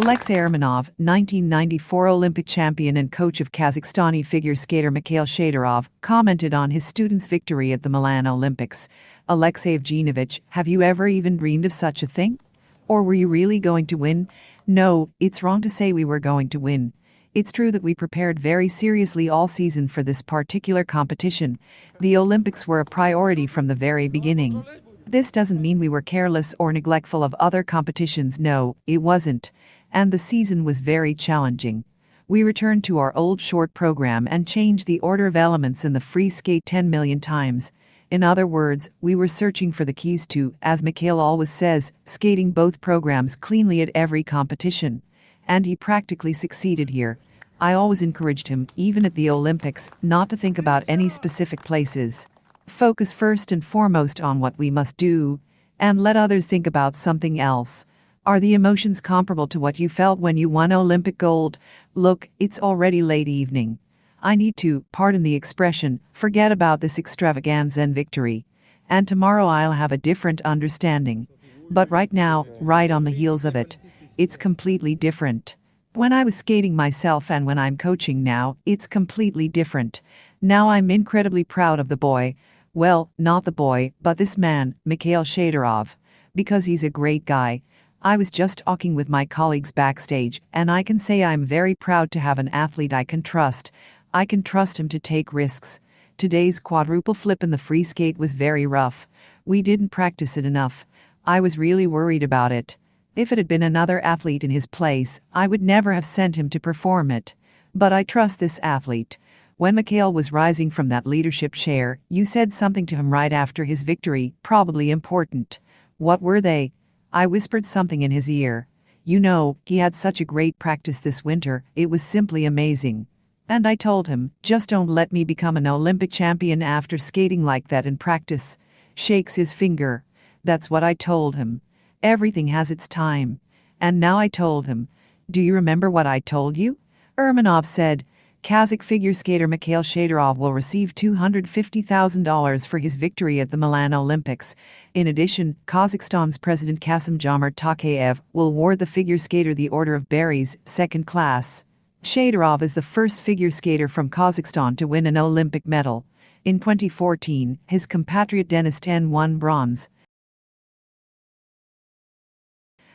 Alexei Ermanov, 1994 Olympic champion and coach of Kazakhstani figure skater Mikhail Shaidorov, commented on his students' victory at the Milan Olympics. Alexei Evgenovich, have you ever even dreamed of such a thing? Or were you really going to win? No, it's wrong to say we were going to win. It's true that we prepared very seriously all season for this particular competition. The Olympics were a priority from the very beginning. This doesn't mean we were careless or neglectful of other competitions. No, it wasn't. And the season was very challenging. We returned to our old short program and changed the order of elements in the free skate 10 million times. In other words, we were searching for the keys to, as Mikhail always says, skating both programs cleanly at every competition. And he practically succeeded here. I always encouraged him, even at the Olympics, not to think about any specific places. Focus first and foremost on what we must do, and let others think about something else. Are the emotions comparable to what you felt when you won Olympic gold? Look, it's already late evening. I need to, pardon the expression, forget about this extravaganza and victory. And tomorrow I'll have a different understanding. But right now, right on the heels of it, it's completely different. When I was skating myself and when I'm coaching now, it's completely different. Now I'm incredibly proud of the boy. Well, not the boy, but this man, Mikhail Shaidorov. Because he's a great guy. I was just talking with my colleagues backstage, and I can say I'm very proud to have an athlete I can trust. I can trust him to take risks. Today's quadruple flip in the free skate was very rough. We didn't practice it enough. I was really worried about it. If it had been another athlete in his place, I would never have sent him to perform it. But I trust this athlete. When Mikhail was rising from that leadership chair, you said something to him right after his victory, probably important. What were they? I whispered something in his ear. You know, he had such a great practice this winter, it was simply amazing. And I told him, just don't let me become an Olympic champion after skating like that in practice. Shakes his finger. That's what I told him. Everything has its time. And now I told him. Do you remember what I told you? Ermanov said, Kazakh figure skater Mikhail Shaidorov will receive $250,000 for his victory at the Milan Olympics. In addition, Kazakhstan's President Kassym-Jomart Tokayev will award the figure skater the Order of Berries, second class. Shaidorov is the first figure skater from Kazakhstan to win an Olympic medal. In 2014, his compatriot Denis Ten won bronze.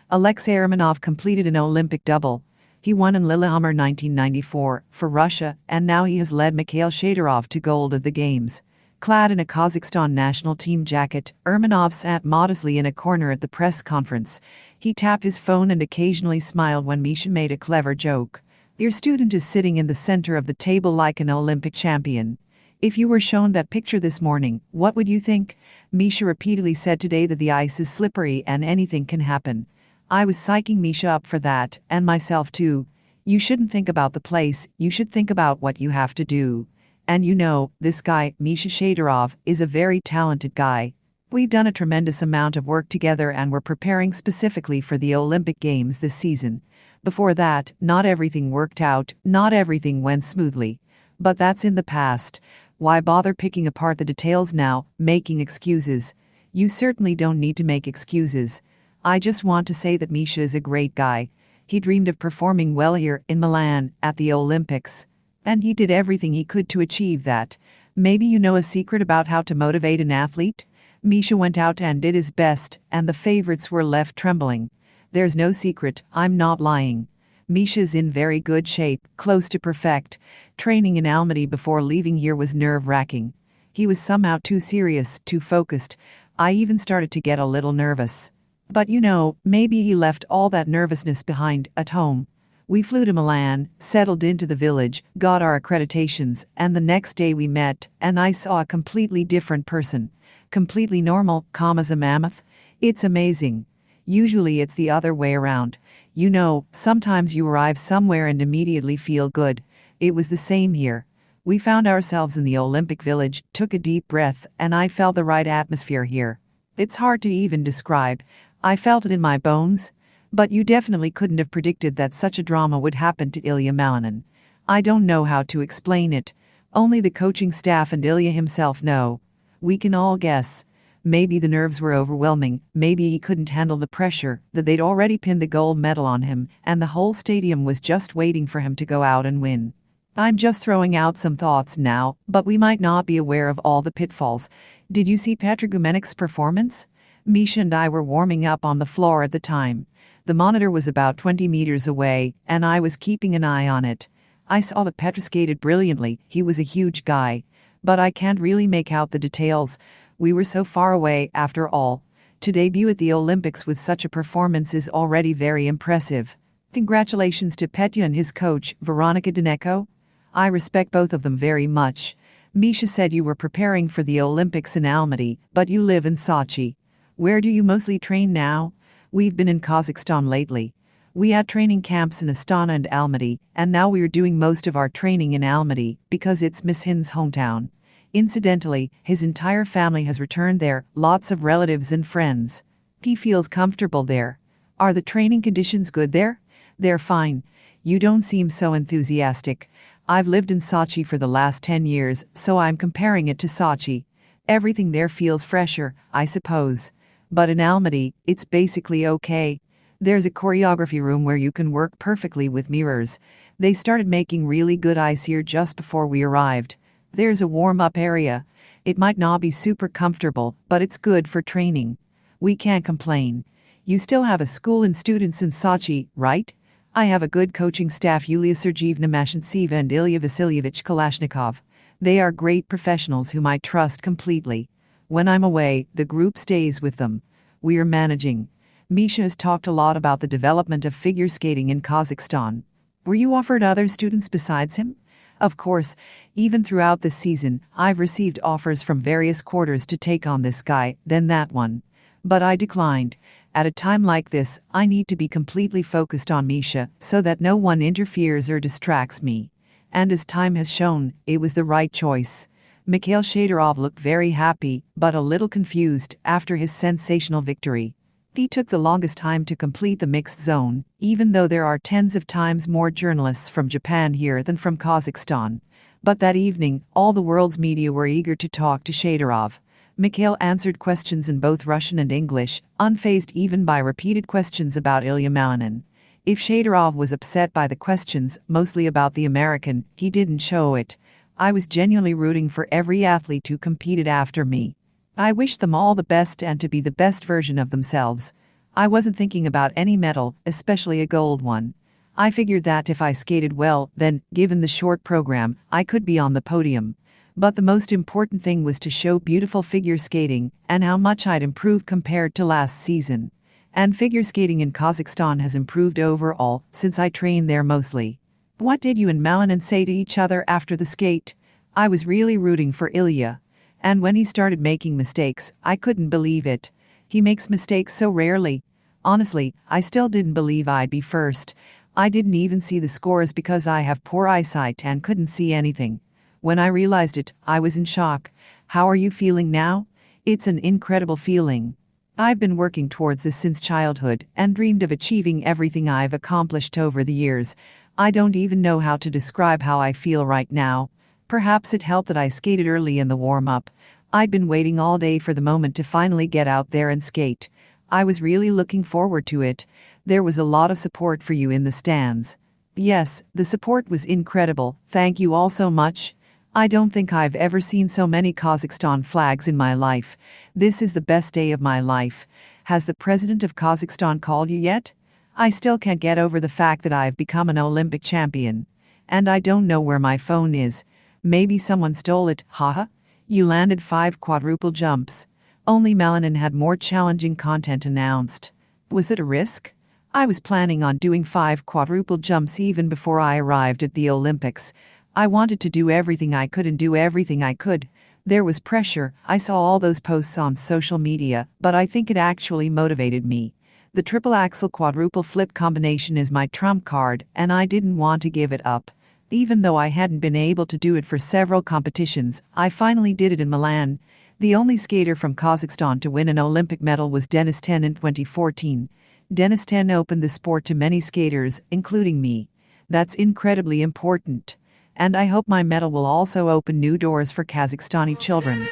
Alexei Ermanov completed an Olympic double. He won in Lillehammer 1994 for Russia, and now he has led Mikhail Shaidorov to gold at the Games. Clad in a Kazakhstan national team jacket, Ermanov sat modestly in a corner at the press conference. He tapped his phone and occasionally smiled when Misha made a clever joke. Your student is sitting in the center of the table like an Olympic champion. If you were shown that picture this morning, what would you think? Misha repeatedly said today that the ice is slippery and anything can happen. I was psyching Misha up for that, and myself too. You shouldn't think about the place, you should think about what you have to do. And you know, this guy, Mikhail Shaidorov, is a very talented guy. We've done a tremendous amount of work together and we're preparing specifically for the Olympic Games this season. Before that, not everything worked out, not everything went smoothly. But that's in the past. Why bother picking apart the details now, making excuses? You certainly don't need to make excuses. I just want to say that Misha is a great guy. He dreamed of performing well here in Milan at the Olympics. And he did everything he could to achieve that. Maybe you know a secret about how to motivate an athlete? Misha went out and did his best, and the favorites were left trembling. There's no secret, I'm not lying. Misha's in very good shape, close to perfect. Training in Almaty before leaving here was nerve-wracking. He was somehow too serious, too focused. I even started to get a little nervous. But you know, maybe he left all that nervousness behind, at home. We flew to Milan, settled into the village, got our accreditations, and the next day we met, and I saw a completely different person. Completely normal, calm as a mammoth. It's amazing. Usually it's the other way around. You know, sometimes you arrive somewhere and immediately feel good. It was the same here. We found ourselves in the Olympic Village, took a deep breath, and I felt the right atmosphere here. It's hard to even describe. I felt it in my bones. But you definitely couldn't have predicted that such a drama would happen to Ilya Malinin. I don't know how to explain it. Only the coaching staff and Ilya himself know. We can all guess. Maybe the nerves were overwhelming, maybe he couldn't handle the pressure that they'd already pinned the gold medal on him, and the whole stadium was just waiting for him to go out and win. I'm just throwing out some thoughts now, but we might not be aware of all the pitfalls. Did you see Petr Gumenic's performance? Misha and I were warming up on the floor at the time. The monitor was about 20 meters away, and I was keeping an eye on it. I saw that Petr skated brilliantly, he was a huge guy. But I can't really make out the details. We were so far away, after all. To debut at the Olympics with such a performance is already very impressive. Congratulations to Petya and his coach, Veronika Daneko. I respect both of them very much. Misha said you were preparing for the Olympics in Almaty, but you live in Sochi. Where do you mostly train now? We've been in Kazakhstan lately. We had training camps in Astana and Almaty, and now we are doing most of our training in Almaty because it's Mishin's hometown. Incidentally, his entire family has returned there, lots of relatives and friends. He feels comfortable there. Are the training conditions good there? They're fine. You don't seem so enthusiastic. I've lived in Sochi for the last 10 years, so I'm comparing it to Sochi. Everything there feels fresher, I suppose. But in Almaty, it's basically okay. There's a choreography room where you can work perfectly with mirrors. They started making really good ice here just before we arrived. There's a warm-up area. It might not be super comfortable, but it's good for training. We can't complain. You still have a school and students in Sochi, right? I have a good coaching staff, Yulia Sergeevna Mashintseva and Ilya Vasilievich Kalashnikov. They are great professionals whom I trust completely. When I'm away, the group stays with them. We are managing. Misha has talked a lot about the development of figure skating in Kazakhstan. Were you offered other students besides him? Of course, even throughout this season, I've received offers from various quarters to take on this guy, then that one. But I declined. At a time like this, I need to be completely focused on Misha so that no one interferes or distracts me. And as time has shown, it was the right choice. Mikhail Shaidorov looked very happy, but a little confused after his sensational victory. He took the longest time to complete the mixed zone, even though there are tens of times more journalists from Japan here than from Kazakhstan. But that evening, all the world's media were eager to talk to Shaidorov. Mikhail answered questions in both Russian and English, unfazed even by repeated questions about Ilya Malinin. If Shaidorov was upset by the questions, mostly about the American, he didn't show it. I was genuinely rooting for every athlete who competed after me. I wished them all the best and to be the best version of themselves. I wasn't thinking about any medal, especially a gold one. I figured that if I skated well, then, given the short program, I could be on the podium. But the most important thing was to show beautiful figure skating and how much I'd improved compared to last season. And figure skating in Kazakhstan has improved overall since I trained there mostly. What did you and Malinin say to each other after the skate? I was really rooting for Ilya. And when he started making mistakes, I couldn't believe it. He makes mistakes so rarely. Honestly, I still didn't believe I'd be first. I didn't even see the scores because I have poor eyesight and couldn't see anything. When I realized it, I was in shock. How are you feeling now? It's an incredible feeling. I've been working towards this since childhood and dreamed of achieving everything I've accomplished over the years. I don't even know how to describe how I feel right now. Perhaps it helped that I skated early in the warm-up. I'd been waiting all day for the moment to finally get out there and skate. I was really looking forward to it. There was a lot of support for you in the stands. Yes, the support was incredible. Thank you all so much. I don't think I've ever seen so many Kazakhstan flags in my life. This is the best day of my life. Has the president of Kazakhstan called you yet? I still can't get over the fact that I've become an Olympic champion. And I don't know where my phone is. Maybe someone stole it, haha. You landed 5 quadruple jumps. Only Malinin had more challenging content announced. Was it a risk? I was planning on doing 5 quadruple jumps even before I arrived at the Olympics. I wanted to do everything I could and do everything I could. There was pressure. I saw all those posts on social media, but I think it actually motivated me. The triple axel quadruple flip combination is my trump card, and I didn't want to give it up. Even though I hadn't been able to do it for several competitions, I finally did it in Milan. The only skater from Kazakhstan to win an Olympic medal was Denis Ten in 2014. Denis Ten opened the sport to many skaters, including me. That's incredibly important. And I hope my medal will also open new doors for Kazakhstani children.